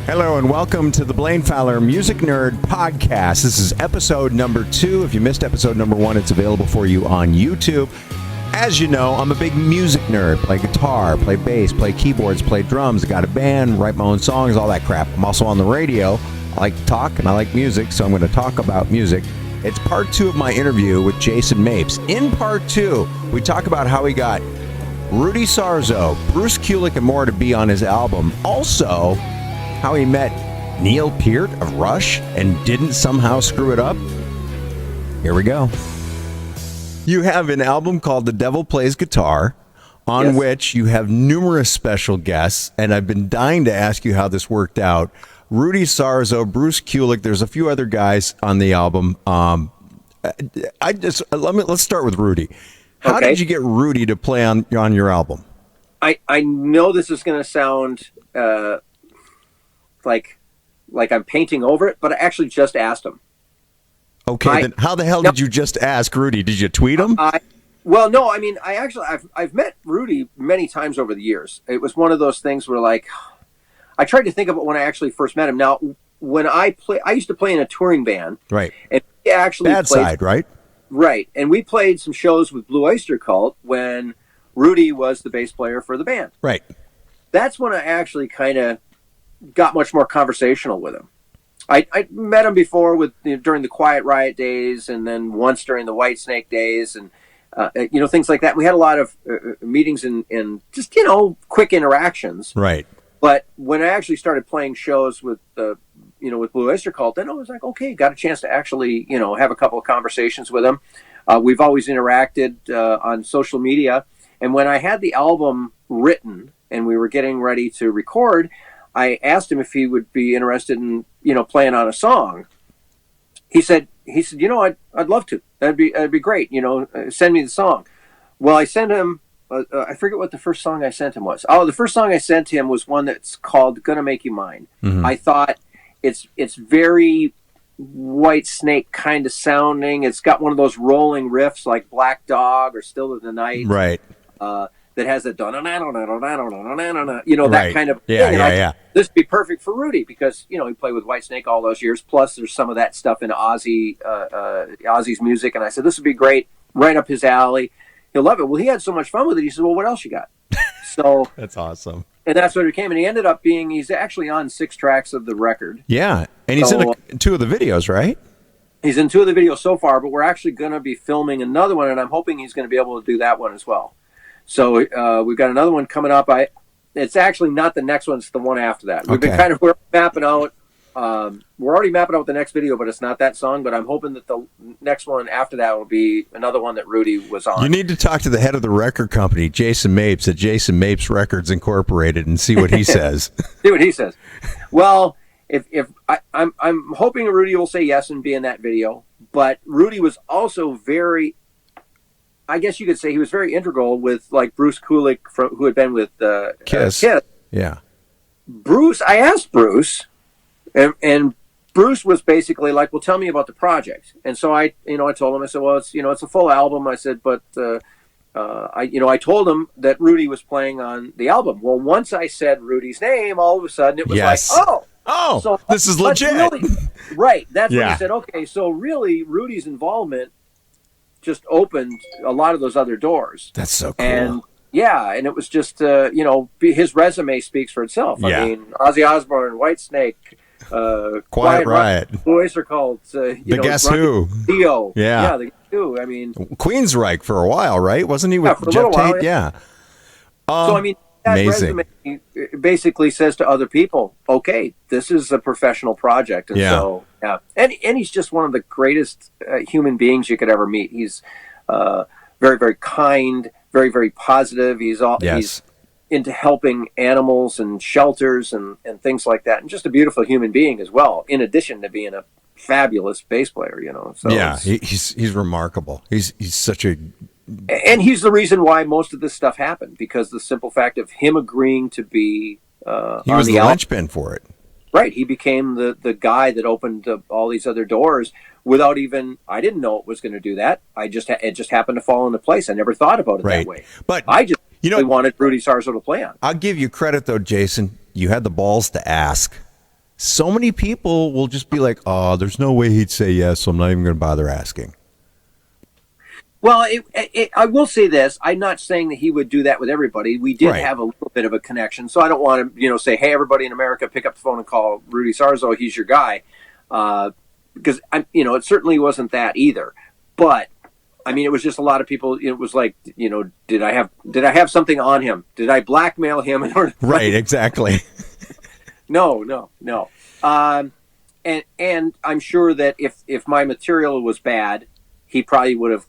Hello and welcome to the Blaine Fowler Music Nerd Podcast. This is episode number 2. If you missed episode number 1, it's available for you on YouTube. As you know, I'm a big music nerd. Play guitar, play bass, play keyboards, play drums. I got a band, write my own songs, all that crap. I'm also on the radio. I like to talk and I like music, so I'm going to talk about music. It's part 2 of my interview with Jason Mapes. In part 2, we talk about how he got Rudy Sarzo, Bruce Kulick, and more to be on his album. Also, how he met Neil Peart of Rush and didn't somehow screw it up. Here we go. You have an album called The Devil Plays Guitar, on which you have numerous special guests, and I've been dying to ask you how this worked out. Rudy Sarzo, Bruce Kulick, there's a few other guys on the album. Let's start with Rudy. How did you get Rudy to play on your album? I know this is going to sound like I'm painting over it, but I actually just asked him. Okay, then how the hell did you just ask Rudy? Did you tweet him? Well, no, I mean, I've met Rudy many times over the years. It was one of those things where, like, I tried to think of it when I actually first met him. Now, when I used to play in a touring band. Right. And we actually Bad Side, right? Right. And we played some shows with Blue Oyster Cult when Rudy was the bass player for the band. Right. That's when I actually kind of got much more conversational with him. I met him before during the Quiet Riot days, and then once during the White Snake days, and things like that. We had a lot of meetings and just quick interactions. Right. But when I actually started playing shows with with Blue Oyster Cult, then I was like, okay, got a chance to actually have a couple of conversations with him. We've always interacted on social media, and when I had the album written and we were getting ready to record, I asked him if he would be interested in, playing on a song. He said, I'd love to. That'd be great. Send me the song. Well, I sent him, I forget what the first song I sent him was. Oh, the first song I sent him was one that's called Gonna Make You Mine. Mm-hmm. I thought it's very White Snake kind of sounding. It's got one of those rolling riffs like Black Dog or Still in the Night. Right. That has a that right. kind of thing. Yeah. This would be perfect for Rudy because he played with White Snake all those years. Plus, there's some of that stuff in Ozzy's music, and I said this would be great, right up his alley. He'll love it. Well, he had so much fun with it. He said, "Well, what else you got?" So that's awesome. And that's what it became. And he ended up he's actually on 6 tracks of the record. Yeah, and he's in 2 of the videos, right? He's in 2 of the videos so far, but we're actually going to be filming another one, and I'm hoping he's going to be able to do that one as well. So we've got another one coming up. It's actually not the next one; it's the one after that. We've been we're mapping out. We're already mapping out the next video, but it's not that song. But I'm hoping that the next one after that will be another one that Rudy was on. You need to talk to the head of the record company, Jason Mapes, at Jason Mapes Records Incorporated, and see what he says. See what he says. Well, I'm hoping Rudy will say yes and be in that video. But Rudy was also very, I guess you could say he was very integral with like Bruce Kulick, who had been with Kiss. Yeah. I asked Bruce, and Bruce was basically like, "Well, tell me about the project." And so I told him, I said, "Well, it's it's a full album." I said, "But I told him that Rudy was playing on the album." Well, once I said Rudy's name, all of a sudden it was like, "Oh, so this is legit." Right. That's when he said, "Okay, so really, Rudy's involvement just opened a lot of those other doors." That's so cool. And and it was just his resume speaks for itself. Yeah. I mean, Ozzy Osbourne, White Snake, Quiet Riot, Blue Oyster Cult, the Guess Who, Theo, the Guess Who. I mean, Queensryche for a while, right? Wasn't he with for a Jeff little while, Tate? Yeah. So I mean, that amazing. resume basically says to other people, "Okay, this is a professional project," and and he's just one of the greatest human beings you could ever meet. He's very, very kind, very, very positive. He's into helping animals and shelters and things like that, and just a beautiful human being as well. In addition to being a fabulous bass player, So he's remarkable. He's such a, and he's the reason why most of this stuff happened, because the simple fact of him agreeing to be he was the linchpin for it. Right, he became the guy that opened all these other doors without even. I didn't know it was going to do that. It just happened to fall into place. I never thought about it that way. But I just wanted Rudy Sarzo to play on. I'll give you credit though, Jason. You had the balls to ask. so many people will just be like, oh, there's no way he'd say yes, so I'm not even going to bother asking. Well, I will say this. I'm not saying that he would do that with everybody. We did have a little bit of a connection, so I don't want to, say, hey, everybody in America, pick up the phone and call Rudy Sarzo. He's your guy. Because, it certainly wasn't that either. But, it was just a lot of people. It was like, did I have something on him? Did I blackmail him in order? Right, exactly. No. And I'm sure that if my material was bad, he probably would have,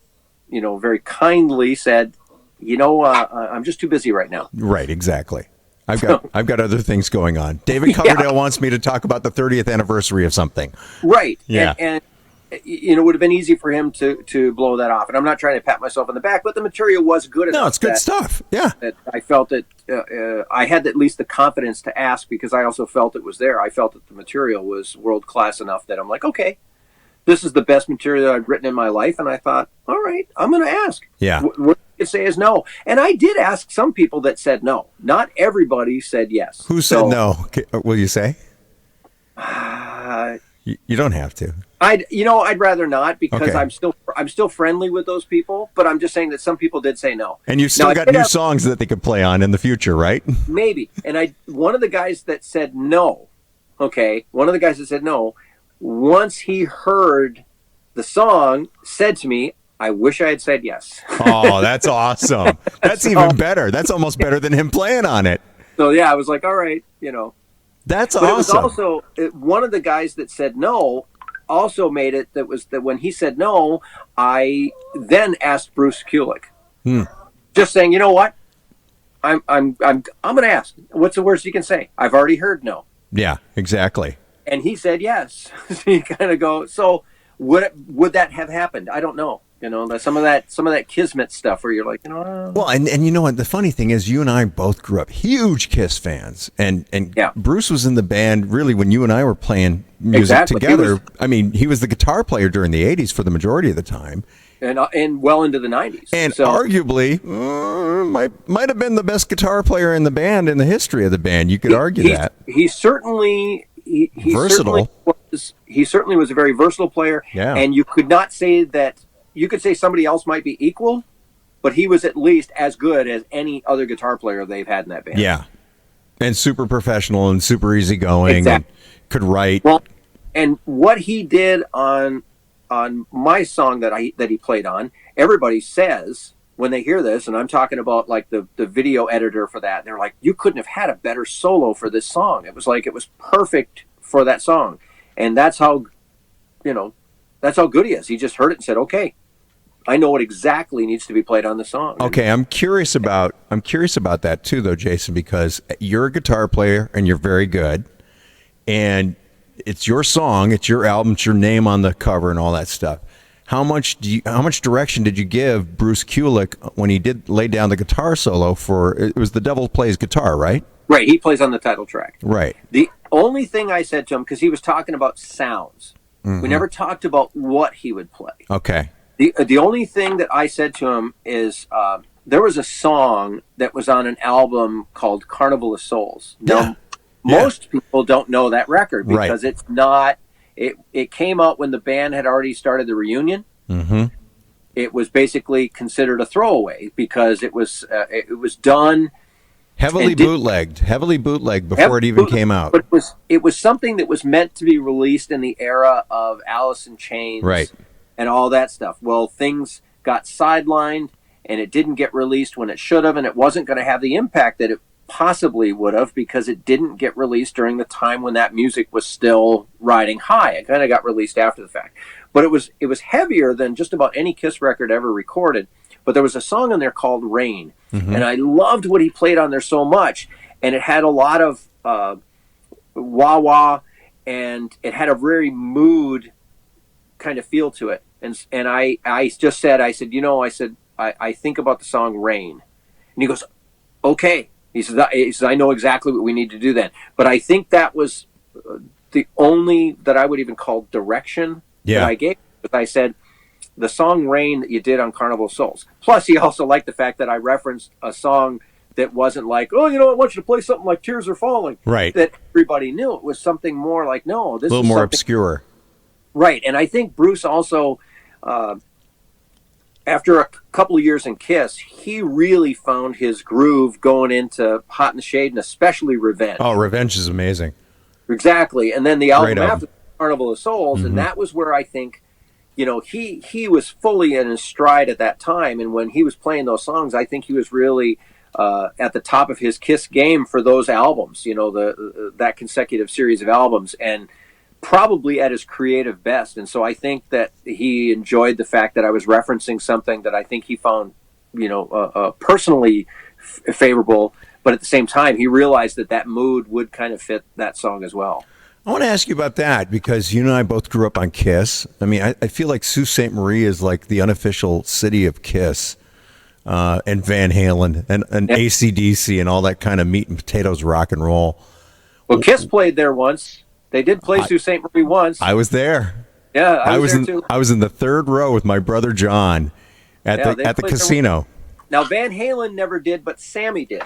very kindly said, I'm just too busy right now. Right, exactly. I've got other things going on. David Coverdale wants me to talk about the 30th anniversary of something. Right. Yeah. And it would have been easy for him to blow that off. And I'm not trying to pat myself on the back, but the material was good enough. No, it's good stuff. Yeah. That I felt that I had at least the confidence to ask, because I also felt it was there. I felt that the material was world class enough that I'm like, okay, this is the best material that I've written in my life. And I thought, all right, I'm going to ask. Yeah. What you say is no. And I did ask some people that said no. Not everybody said yes. Who said no? Will you say? You don't have to. I'd rather not, because Okay. I'm still friendly with those people, but I'm just saying that some people did say no. And you've still got new songs that they could play on in the future, right? Maybe. And one of the guys that said no, once he heard the song, said to me, I wish I had said yes. Oh, that's awesome. That's even better. That's almost better than him playing on it. So yeah, I was like, all right, That's but awesome. It was also one of the guys that said no also made it that when he said no, I then asked Bruce Kulick, just saying, you know what, I'm going to ask. What's the worst you can say? I've already heard no. Yeah, exactly. And he said yes. So you kind of go, so would that have happened? I don't know. Some of that Kismet stuff where you're like, Well, and you know what? The funny thing is, you and I both grew up huge Kiss fans, and Bruce was in the band really when you and I were playing music together. He was the guitar player during the '80s for the majority of the time, and well into the '90s, and arguably might have been the best guitar player in the band in the history of the band. You could argue that he certainly. He versatile. He certainly was a very versatile player, and you could not say that. You could say somebody else might be equal, but he was at least as good as any other guitar player they've had in that band. Yeah, and super professional and super easygoing. Exactly. And could write. Well, and what he did on my song that he played on, everybody says when they hear this, and I'm talking about like the video editor for that, they're like, you couldn't have had a better solo for this song. It was like it was perfect for that song, and that's how good he is. He just heard it and said, okay, I know what exactly needs to be played on the song. Okay, I'm curious about that too, though, Jason, because you're a guitar player and you're very good, and it's your song, it's your album, it's your name on the cover and all that stuff. How much direction did you give Bruce Kulick when he did lay down the guitar solo for? It was The Devil Plays Guitar, right? Right, he plays on the title track. Right. The only thing I said to him, because he was talking about sounds, we never talked about what he would play. Okay. The only thing that I said to him is there was a song that was on an album called Carnival of Souls. Now, most people don't know that record because it's not. It came out when the band had already started the reunion. Mm-hmm. It was basically considered a throwaway because it was done heavily bootlegged before it even came out. But it was something that was meant to be released in the era of Alice in Chains, right, and all that stuff. Well, things got sidelined, and it didn't get released when it should have, and it wasn't going to have the impact that it possibly would have because it didn't get released during the time when that music was still riding high. It kind of got released after the fact. But it was heavier than just about any Kiss record ever recorded. But there was a song in there called Rain, and I loved what he played on there so much. And it had a lot of wah-wah, and it had a very mood kind of feel to it. And I just said, I think about the song Rain. And he goes, okay. He says, I know exactly what we need to do then. But I think that was the only that I would even call direction that I gave. But I said, the song Rain that you did on Carnival of Souls. Plus, he also liked the fact that I referenced a song that wasn't like, oh, I want you to play something like Tears Are Falling. Right. That everybody knew. It was something more like, no, this is a little more something obscure. Right. And I think Bruce also, after a couple of years in Kiss, he really found his groove going into Hot in the Shade, and especially Revenge. Oh, Revenge is amazing. Exactly. And then the album Great after, Carnival of Souls, Mm-hmm. and that was where I think, he was fully in his stride at that time. And when he was playing those songs, I think he was really at the top of his Kiss game for those albums, that consecutive series of albums, and probably at his creative best. And so I think that he enjoyed the fact that I was referencing something that I think he found, personally favorable, but at the same time, he realized that mood would kind of fit that song as well. I want to ask you about that because you and I both grew up on Kiss. I mean, I feel like Sault Ste. Marie is like the unofficial city of Kiss, and Van Halen and AC/DC and all that kind of meat and potatoes rock and roll. Well, Kiss played there once. They did play Sault Ste. Marie once. I was there. Yeah, I was there too. I was in the third row with my brother John at the casino. Now Van Halen never did, but Sammy did.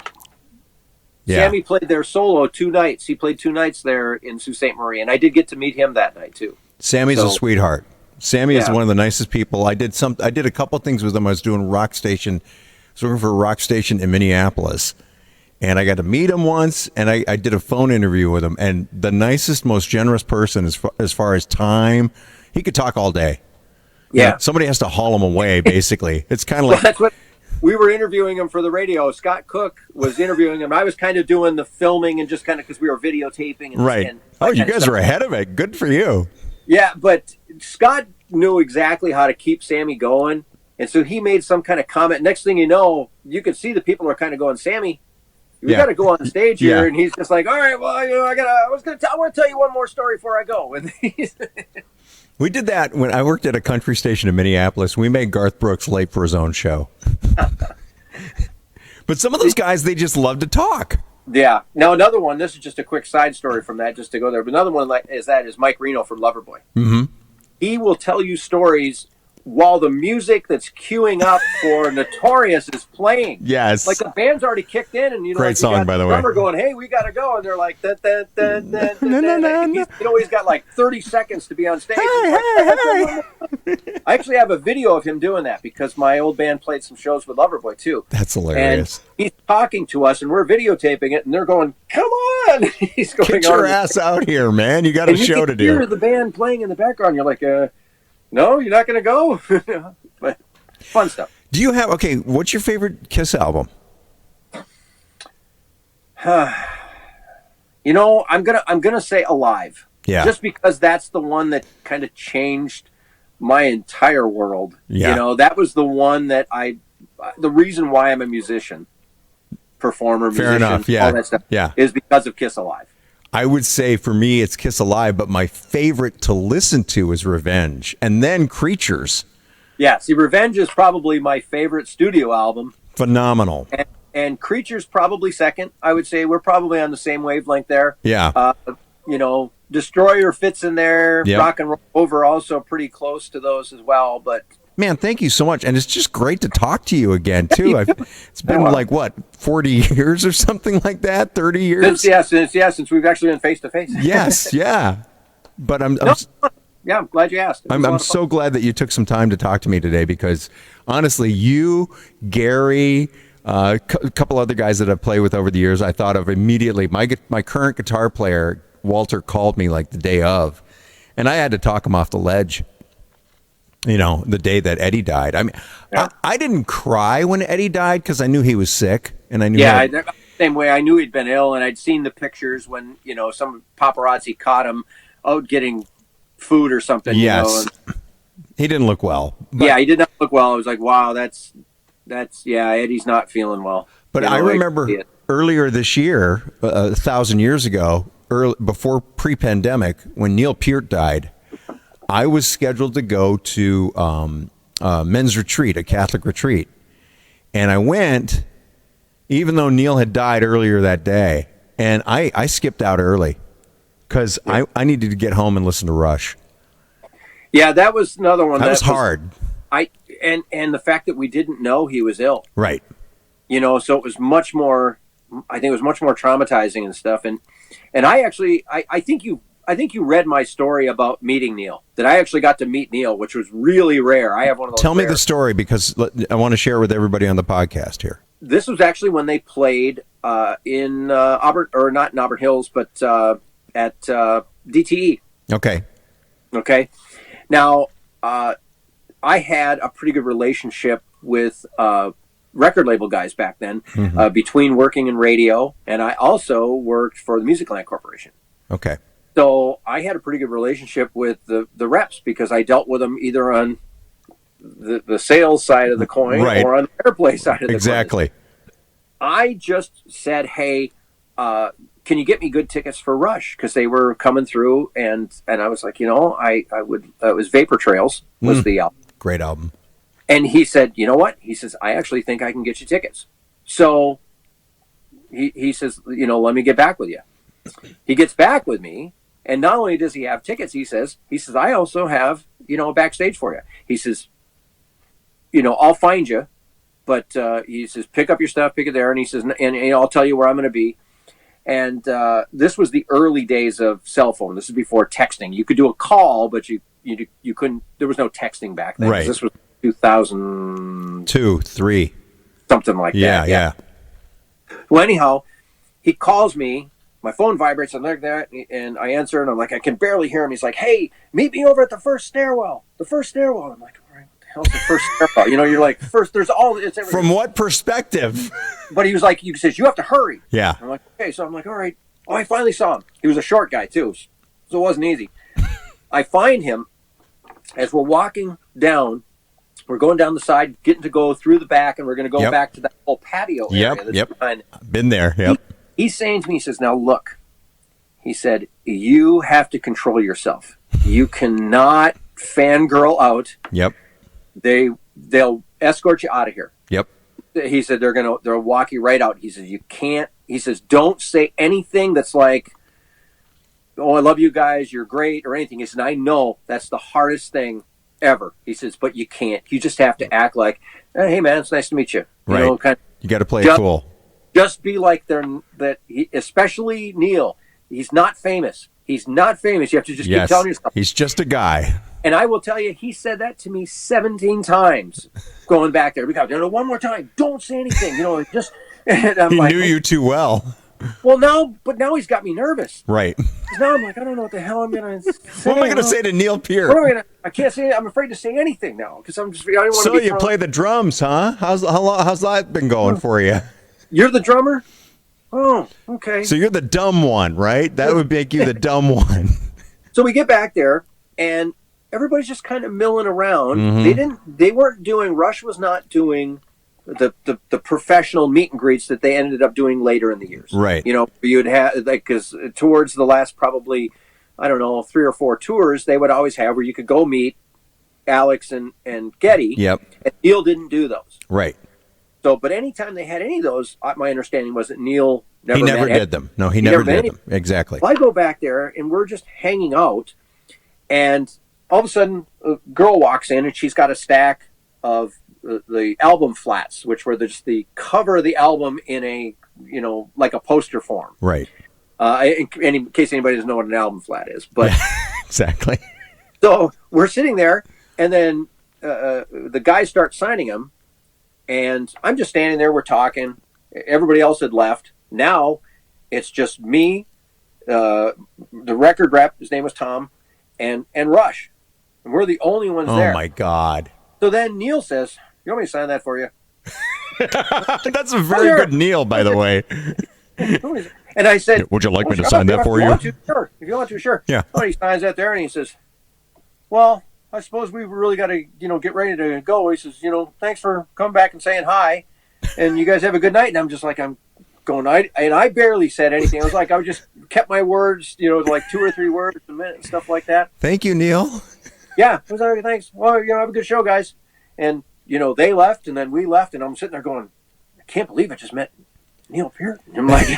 Yeah. Sammy played there solo 2 nights. He played 2 nights there in Sault Ste. Marie, and I did get to meet him that night too. Sammy's a sweetheart. Sammy is one of the nicest people. I did a couple things with him. I was doing rock station. I was working for a rock station in Minneapolis. And I got to meet him once, and I did a phone interview with him. And the nicest, most generous person as far as time. He could talk all day. Yeah. Somebody has to haul him away, basically. It's kind of like... That's what we were interviewing him for the radio. Scott Cook was interviewing him. I was kind of doing the filming and just kind of because we were videotaping. And, right. And you guys are ahead of it. Good for you. Yeah, but Scott knew exactly how to keep Sammy going. And so he made some kind of comment. Next thing you know, you could see the people are kind of going, Sammy, we got to go on stage here. Yeah. And he's just like, all right, well, I want to tell you one more story before I go. And we did that when I worked at a country station in Minneapolis. We made Garth Brooks late for his own show. But some of those guys, they just love to talk. Yeah. Now, another one, this is just a quick side story from that, just to go there. But another one is Mike Reno from Loverboy. Mm-hmm. He will tell you stories while the music that's queuing up for Notorious is playing. Yes. Like the band's already kicked in, and great song, by the way. Drummer going, hey, we gotta go, and they're like, he's got like 30 seconds to be on stage. I actually have a video of him doing that because my old band played some shows with Loverboy too. That's hilarious. And he's talking to us, and we're videotaping it, and they're going, come on! He's going, get your ass out here, man! You got a show to do. You hear the band playing in the background. You're like, no, you're not going to go. But fun stuff. Do you have what's your favorite Kiss album? I'm gonna say Alive. Yeah. Just because that's the one that kind of changed my entire world. Yeah. That was the one that the reason why I'm a musician, performer, Fair enough. Yeah. all that stuff. Yeah. Is because of Kiss Alive. I would say for me it's Kiss Alive, but my favorite to listen to is Revenge, and then Creatures. Yeah, see, Revenge is probably my favorite studio album. Phenomenal. And Creatures probably second. I would say we're probably on the same wavelength there. Yeah. Destroyer fits in there. Yep. Rock and Roll Over also pretty close to those as well. But man, thank you so much, and it's just great to talk to you again too. It's been like 40 years or something like that, 30 years. Since we've actually been face to face. Yes, yeah. But I'm glad you asked. I'm so glad that you took some time to talk to me today because honestly, you, Gary, a couple other guys that I've played with over the years, I thought of immediately. My current guitar player, Walter, called me like the day of, and I had to talk him off the ledge. The day that Eddie died. I mean, yeah. I didn't cry when Eddie died because I knew he was sick, and I knew. Yeah, same way. I knew he'd been ill, and I'd seen the pictures when some paparazzi caught him out getting food or something. Yes, he didn't look well. Yeah, he did not look well. I was like, wow, that's Eddie's not feeling well. But I remember earlier this year, 1,000 years ago, before pre-pandemic, when Neil Peart died. I was scheduled to go to men's retreat, a Catholic retreat. And I went, even though Neil had died earlier that day. And I skipped out early because I needed to get home and listen to Rush. Yeah, that was another one. That was hard. And the fact that we didn't know he was ill. Right. So it was much more. I think it was much more traumatizing and stuff. And I actually, I think you read my story about meeting Neil. That I actually got to meet Neil, which was really rare. I have one of those. Tell me the story, because I want to share with everybody on the podcast here. This was actually when they played in Auburn, or not in Auburn Hills, but at DTE. Okay. Now, I had a pretty good relationship with record label guys back then, between working in radio, and I also worked for the Musicland Corporation. Okay. So I had a pretty good relationship with the reps, because I dealt with them either on the sales side of the coin, right, or on the airplay side of the exactly. coin. I just said, hey, can you get me good tickets for Rush? Because they were coming through, and I was like, I would. It was Vapor Trails was the album. Great album. And he said, you know what? He says, I actually think I can get you tickets. So he says, let me get back with you. He gets back with me, and not only does he have tickets, he says, I also have, a backstage for you. He says, I'll find you, but he says, pick up your stuff, pick it there. And he says, and I'll tell you where I'm going to be. And this was the early days of cell phone. This is before texting. You could do a call, but you couldn't. There was no texting back then. Right. This was 2002, 3, something like that. Yeah. Well, anyhow, he calls me. My phone vibrates, and like that, and I answer, and I'm like, I can barely hear him. He's like, hey, meet me over at the first stairwell. The first stairwell. I'm like, all right, what the hell's the first stairwell? You're like, first, there's all, it's everything. From what perspective? But he was like, he says, you have to hurry. Yeah. I'm like, okay. So I'm like, all right. Oh, I finally saw him. He was a short guy, too, so it wasn't easy. I find him as we're walking down. We're going down the side, getting to go through the back, and we're going to go back to that whole patio area. Yep. Been there. Yep. He's saying to me, he says, now look, he said, you have to control yourself. You cannot fangirl out. Yep. They'll escort you out of here. Yep. He said, they'll walk you right out. He says, you can't, he says, don't say anything that's like, oh, I love you guys, you're great, or anything. He said, I know that's the hardest thing ever. He says, but you can't. You just have to act like, hey man, it's nice to meet you. Right. You got to play it cool. Just be like especially Neil. He's not famous. He's not famous. You have to just keep telling yourself. He's just a guy. And I will tell you, he said that to me 17 times going back there. Because, one more time, don't say anything. Just. And I'm he like, knew you too well. Well, now he's got me nervous. Right. Now I'm like, I don't know what the hell I'm going to say. What am I going to say to Neil Peart? I can't say it. I'm afraid to say anything now because I don't want to. So you play the drums, huh? How's that been going for you? You're the drummer? Oh, okay. So you're the dumb one, right? That would make you the dumb one. So we get back there, and everybody's just kind of milling around. Rush was not doing the professional meet and greets that they ended up doing later in the years. Right. You'd have, because towards the last probably, I don't know, 3 or 4 tours, they would always have where you could go meet Alex and Getty. Yep. And Neil didn't do those. Right. So, but anytime they had any of those, my understanding was that Neil never did them. No, he never did them. Exactly. So I go back there, and we're just hanging out, and all of a sudden, a girl walks in, and she's got a stack of the album flats, which were just the cover of the album in a, like a poster form. Right. In case anybody doesn't know what an album flat is. But exactly. So we're sitting there, and then the guys start signing them, and I'm just standing there, we're talking. Everybody else had left. Now it's just me, the record rep, his name was Tom, and Rush. And we're the only ones there. Oh, my God. So then Neil says, you want me to sign that for you? That's a very good Neil, by the way. And I said, would you like me to sign that for you? Sure. If you want to, sure. Yeah. Oh, he signs that there, and he says, well, I suppose we really got to, get ready to go. He says, thanks for coming back and saying hi, and you guys have a good night. And I'm just like, I'm going, I barely said anything. I was like, I just kept my words, like 2 or 3 words a minute and stuff like that. Thank you, Neil. Yeah. I was like, thanks. Well, have a good show, guys. And, they left, and then we left, and I'm sitting there going, I can't believe I just met Neil Peart. I'm like,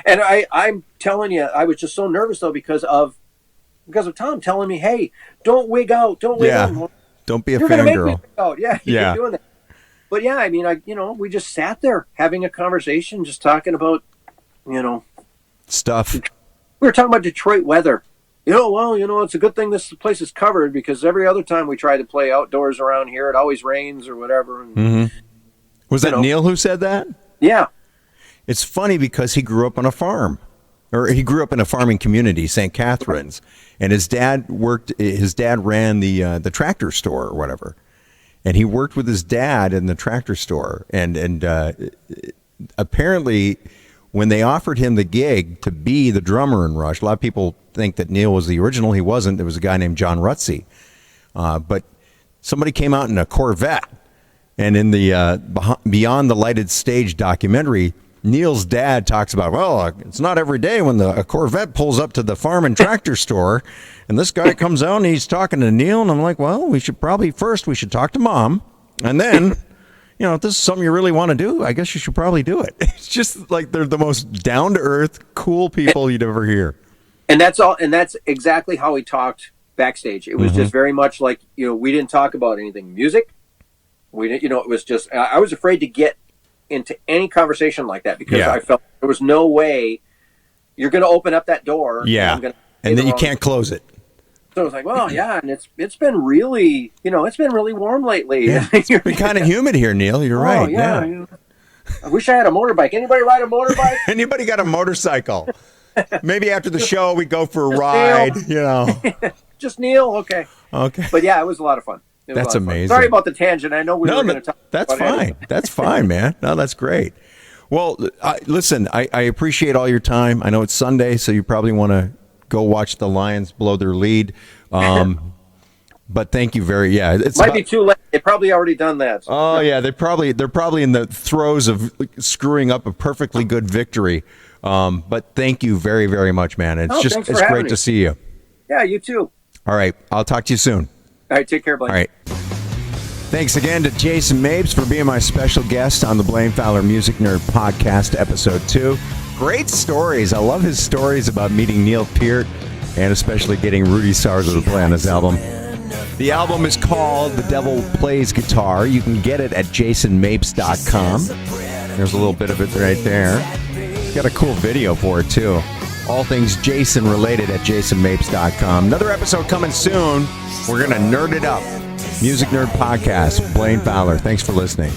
and I'm telling you, I was just so nervous, though, because of Tom telling me, hey, don't wig out. Don't wig out. Don't be a fangirl. Yeah, you keep doing that. But yeah, I mean, we just sat there having a conversation, just talking about, Stuff. we were talking about Detroit weather. It's a good thing this place is covered, because every other time we try to play outdoors around here, it always rains or whatever. And, Was that Neil who said that? Yeah. It's funny because he grew up on a farm, or he grew up in a farming community, St. Catharines, and his dad ran the tractor store or whatever. And he worked with his dad in the tractor store. And apparently, when they offered him the gig to be the drummer in Rush, a lot of people think that Neil was the original. He wasn't. There was a guy named John Rutsey. But somebody came out in a Corvette. And in the Beyond the Lighted Stage documentary, Neil's dad talks about, well, it's not every day when a Corvette pulls up to the farm and tractor store, and this guy comes out and he's talking to Neil, and I'm like, well, we should talk to Mom, and then, if this is something you really want to do, I guess you should probably do it. It's just like they're the most down-to-earth, cool people you'd ever hear. And that's exactly how we talked backstage. It was just very much like, we didn't talk about anything music. We didn't, it was just, I was afraid to get into any conversation like that, because I felt there was no way you're going to open up that door. Yeah. And then you can't close it. So I was like, well, yeah. And it's been really, it's been really warm lately. Yeah. It's been kind of humid here, Neil. You're right. Yeah. I wish I had a motorbike. Anybody ride a motorbike? Anybody got a motorcycle? Maybe after the show, we go for a ride, Just Neil. Okay. But yeah, it was a lot of fun. That's amazing. Sorry about the tangent. I know we were going to talk. That's fine. That's fine, man. No, that's great. Well, listen, I appreciate all your time. I know it's Sunday, so you probably want to go watch the Lions blow their lead. But thank you it might be too late. They've probably already done that. So. Oh yeah, they're probably in the throes of screwing up a perfectly good victory. But thank you very, very much, man. It's great to see you. Yeah, you too. All right, I'll talk to you soon. All right, take care, Blaine. All right. Thanks again to Jason Mapes for being my special guest on the Blaine Fowler Music Nerd Podcast, Episode 2. Great stories. I love his stories about meeting Neil Peart and especially getting Rudy Sarzo to play on his album. The album is called The Devil Plays Guitar. You can get it at jasonmapes.com. There's a little bit of it right there. Got a cool video for it, too. All things Jason related at jasonmapes.com. Another episode coming soon. We're going to nerd it up. Music Nerd Podcast, Blaine Fowler. Thanks for listening.